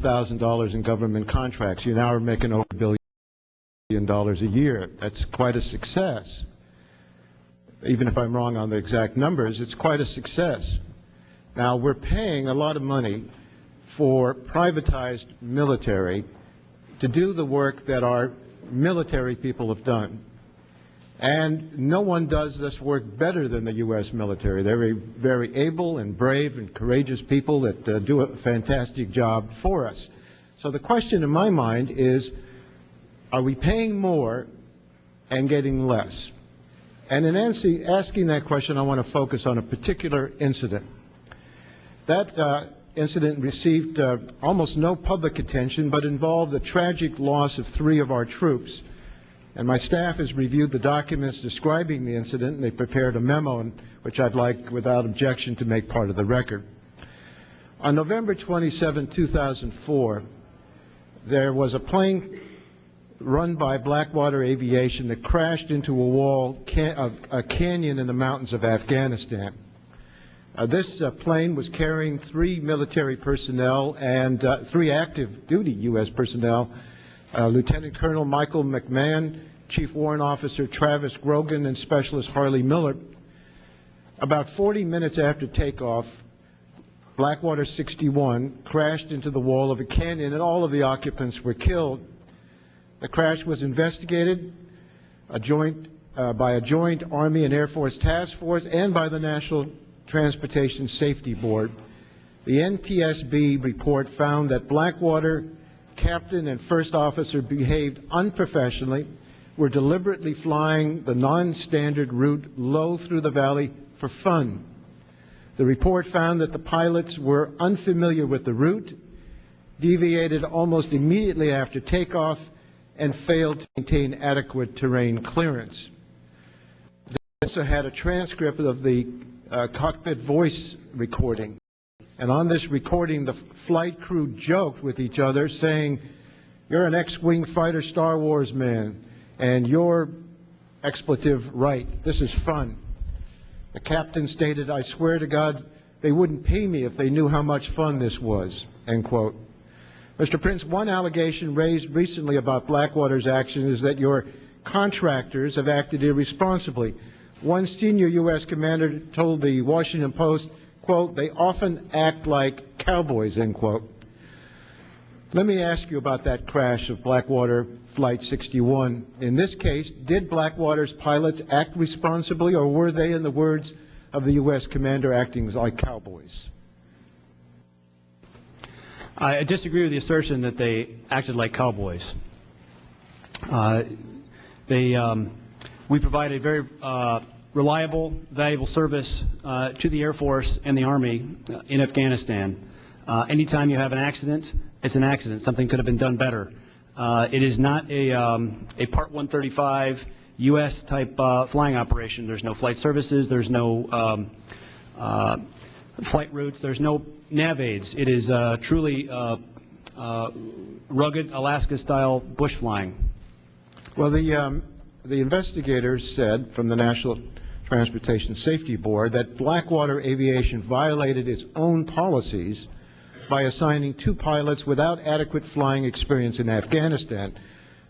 $1,000 in government contracts. You now are making over $1 billion a year. That's quite a success. Even if I'm wrong on the exact numbers, it's quite a success. Now, we're paying a lot of money for privatized military to do the work that our military people have done. And no one does this work better than the U.S. military. They're very able and brave and courageous people that do a fantastic job for us. So the question in my mind is, are we paying more and getting less? And in asking that question, I want to focus on a particular incident. That incident received almost no public attention, but involved the tragic loss of 3 of our troops. And my staff has reviewed the documents describing the incident, and they prepared a memo, which I'd like, without objection, to make part of the record. On November 27, 2004, there was a plane run by Blackwater Aviation that crashed into a canyon in the mountains of Afghanistan. This plane was carrying 3 military personnel and 3 active duty U.S. personnel, Lieutenant Colonel Michael McMahon, Chief Warrant Officer Travis Grogan, and Specialist Harley Miller. About 40 minutes after takeoff, Blackwater 61 crashed into the wall of a canyon, and all of the occupants were killed. The crash was investigated by a joint Army and Air Force task force and by the National Transportation Safety Board. The NTSB report found that Blackwater captain and first officer behaved unprofessionally, were deliberately flying the non-standard route low through the valley for fun. The report found that the pilots were unfamiliar with the route, deviated almost immediately after takeoff, and failed to maintain adequate terrain clearance. They also had a transcript of the cockpit voice recording. And on this recording, the flight crew joked with each other, saying, "You're an X-Wing fighter Star Wars man, and you're expletive right. This is fun." The captain stated, "I swear to God, they wouldn't pay me if they knew how much fun this was," end quote. Mr. Prince, one allegation raised recently about Blackwater's action is that your contractors have acted irresponsibly. One senior U.S. commander told the Washington Post, quote, "They often act like cowboys," end quote. Let me ask you about that crash of Blackwater Flight 61. In this case, did Blackwater's pilots act responsibly, or were they, in the words of the U.S. commander, acting like cowboys? I disagree with the assertion that they acted like cowboys. We provide a very reliable, valuable service to the Air Force and the Army in Afghanistan. Anytime you have an accident, it's an accident. Something could have been done better. It is not a Part 135 U.S. type flying operation. There's no flight services. There's no flight routes. There's no nav aids. It is truly rugged Alaska-style bush flying. Well, the investigators said from the National Transportation Safety Board that Blackwater Aviation violated its own policies by assigning 2 pilots without adequate flying experience in Afghanistan.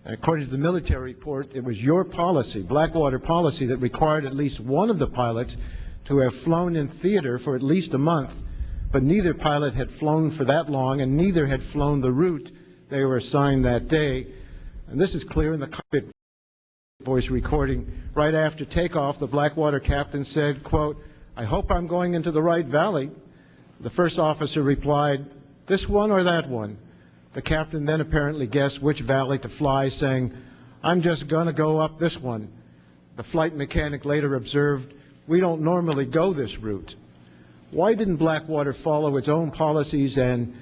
And according to the military report, it was your policy, Blackwater policy, that required at least one of the pilots to have flown in theater for at least a month, but neither pilot had flown for that long, and neither had flown the route they were assigned that day. And this is clear in the cockpit voice recording. Right after takeoff, the Blackwater captain said, quote, "I hope I'm going into the right valley." The first officer replied, "This one or that one?" The captain then apparently guessed which valley to fly, saying, "I'm just going to go up this one." The flight mechanic later observed, "We don't normally go this route." Why didn't Blackwater follow its own policies and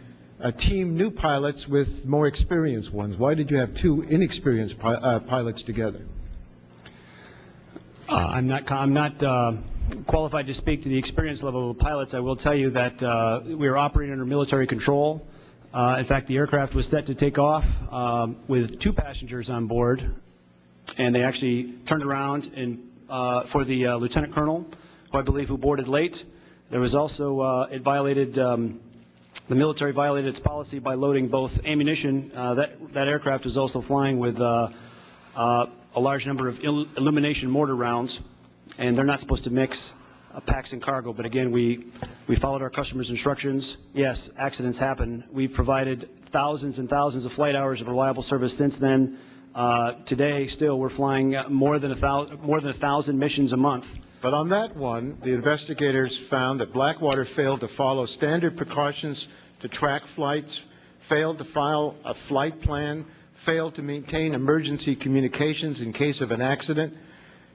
team new pilots with more experienced ones? Why did you have 2 inexperienced pilots together? I'm not qualified to speak to the experience level of the pilots. I will tell you that we are operating under military control. In fact, the aircraft was set to take off with 2 passengers on board, and they actually turned around and for the lieutenant colonel, who I believe boarded late. There was also it violated The military violated its policy by loading both ammunition. That aircraft was also flying with a large number of illumination mortar rounds, and they're not supposed to mix packs and cargo. But again, we followed our customers' instructions. Yes, accidents happen. We've provided thousands and thousands of flight hours of reliable service since then. Today, still, we're flying more than 1,000 missions a month. But on that one, the investigators found that Blackwater failed to follow standard precautions to track flights, failed to file a flight plan, failed to maintain emergency communications in case of an accident,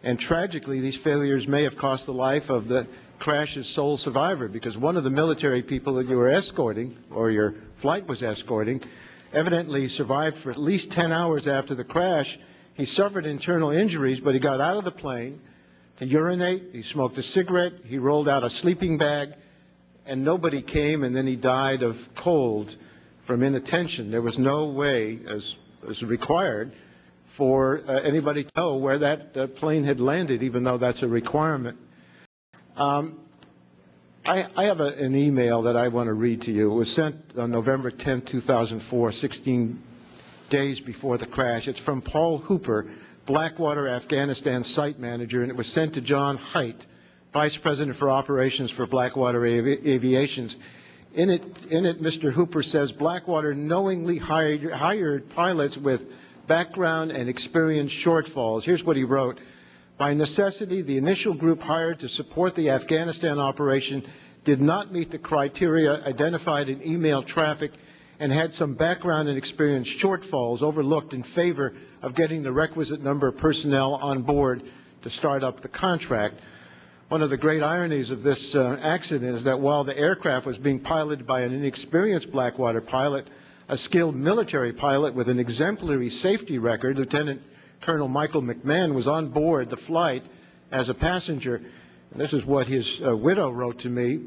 and tragically, these failures may have cost the life of the crash's sole survivor, because one of the military people that you were escorting, or your flight was escorting, evidently survived for at least 10 hours after the crash. He suffered internal injuries, but he got out of the plane to urinate, he smoked a cigarette, he rolled out a sleeping bag, and nobody came, and then he died of cold from inattention. There was no way, as required, for anybody to know where that plane had landed, even though that's a requirement. I have an email that I want to read to you. It was sent on November 10, 2004, 16 days before the crash. It's from Paul Hooper, Blackwater, Afghanistan site manager, and it was sent to John Haidt, Vice President for Operations for Blackwater Aviations. In it, Mr. Hooper says Blackwater knowingly hired pilots with background and experience shortfalls. Here's what he wrote. By necessity, the initial group hired to support the Afghanistan operation did not meet the criteria identified in email traffic and had some background and experience shortfalls overlooked in favor of getting the requisite number of personnel on board to start up the contract. One of the great ironies of this accident is that while the aircraft was being piloted by an inexperienced Blackwater pilot, a skilled military pilot with an exemplary safety record, Lieutenant Colonel Michael McMahon, was on board the flight as a passenger. And this is what his widow wrote to me.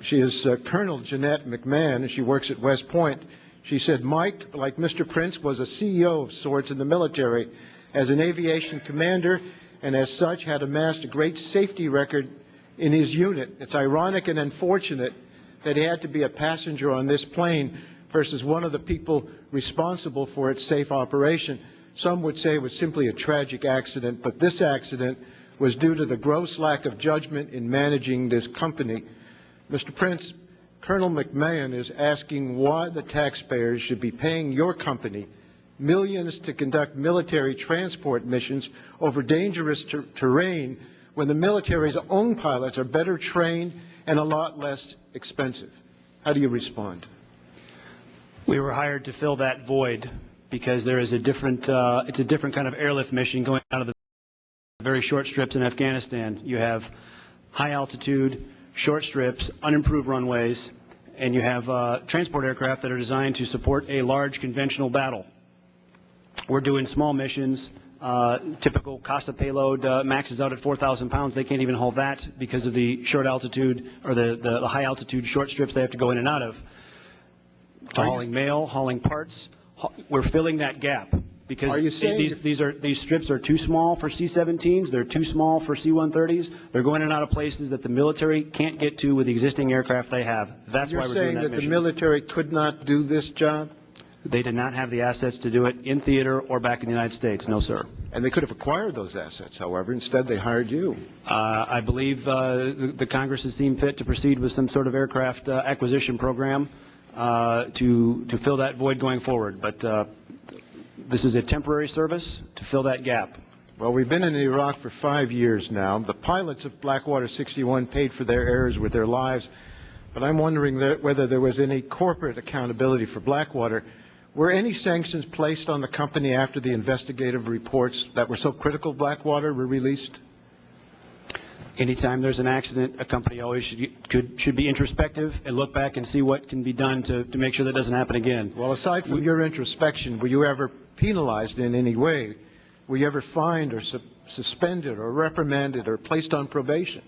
She is Colonel Jeanette McMahon, and she works at West Point. She said, Mike, like Mr. Prince, was a CEO of sorts in the military. As an aviation commander, and as such had amassed a great safety record in his unit. It's ironic and unfortunate that he had to be a passenger on this plane versus one of the people responsible for its safe operation. Some would say it was simply a tragic accident, but this accident was due to the gross lack of judgment in managing this company. Mr. Prince, Colonel McMahon is asking why the taxpayers should be paying your company millions to conduct military transport missions over dangerous terrain when the military's own pilots are better trained and a lot less expensive. How do you respond? We were hired to fill that void because there is a different, it's a different kind of airlift mission going out of the very short strips in Afghanistan. You have high altitude, short strips, unimproved runways, and you have transport aircraft that are designed to support a large conventional battle. We're doing small missions. Typical CASA payload maxes out at 4,000 pounds. They can't even hold that because of the short altitude or the high altitude short strips they have to go in and out of. Hauling mail, hauling parts. We're filling that gap because these strips are too small for C-17s. They're too small for C-130s. They're going in and out of places that the military can't get to with the existing aircraft they have. That's why we're doing that mission. You're saying that the military could not do this job? They did not have the assets to do it in theater or back in the United States. No, sir. And they could have acquired those assets, however. Instead, they hired you. I believe the Congress has seen fit to proceed with some sort of aircraft acquisition program to fill that void going forward. But this is a temporary service to fill that gap. Well, we've been in Iraq for 5 years now. The pilots of Blackwater 61 paid for their errors with their lives. But I'm wondering whether there was any corporate accountability for Blackwater. Were any sanctions placed on the company after the investigative reports that were so critical of Blackwater were released? Anytime there's an accident, a company always should be introspective and look back and see what can be done to make sure that doesn't happen again. Well, aside from your introspection, were you ever penalized in any way? Were you ever fined or suspended or reprimanded or placed on probation?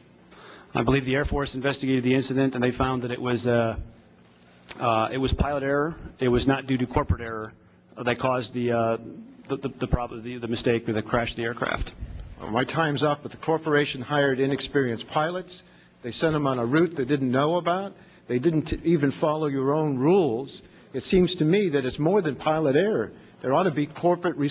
I believe the Air Force investigated the incident and they found that it was pilot error. It was not due to corporate error that caused the mistake or the crash of the aircraft. Well, my time's up, but the corporation hired inexperienced pilots. They sent them on a route they didn't know about. They didn't even follow your own rules. It seems to me that it's more than pilot error. There ought to be corporate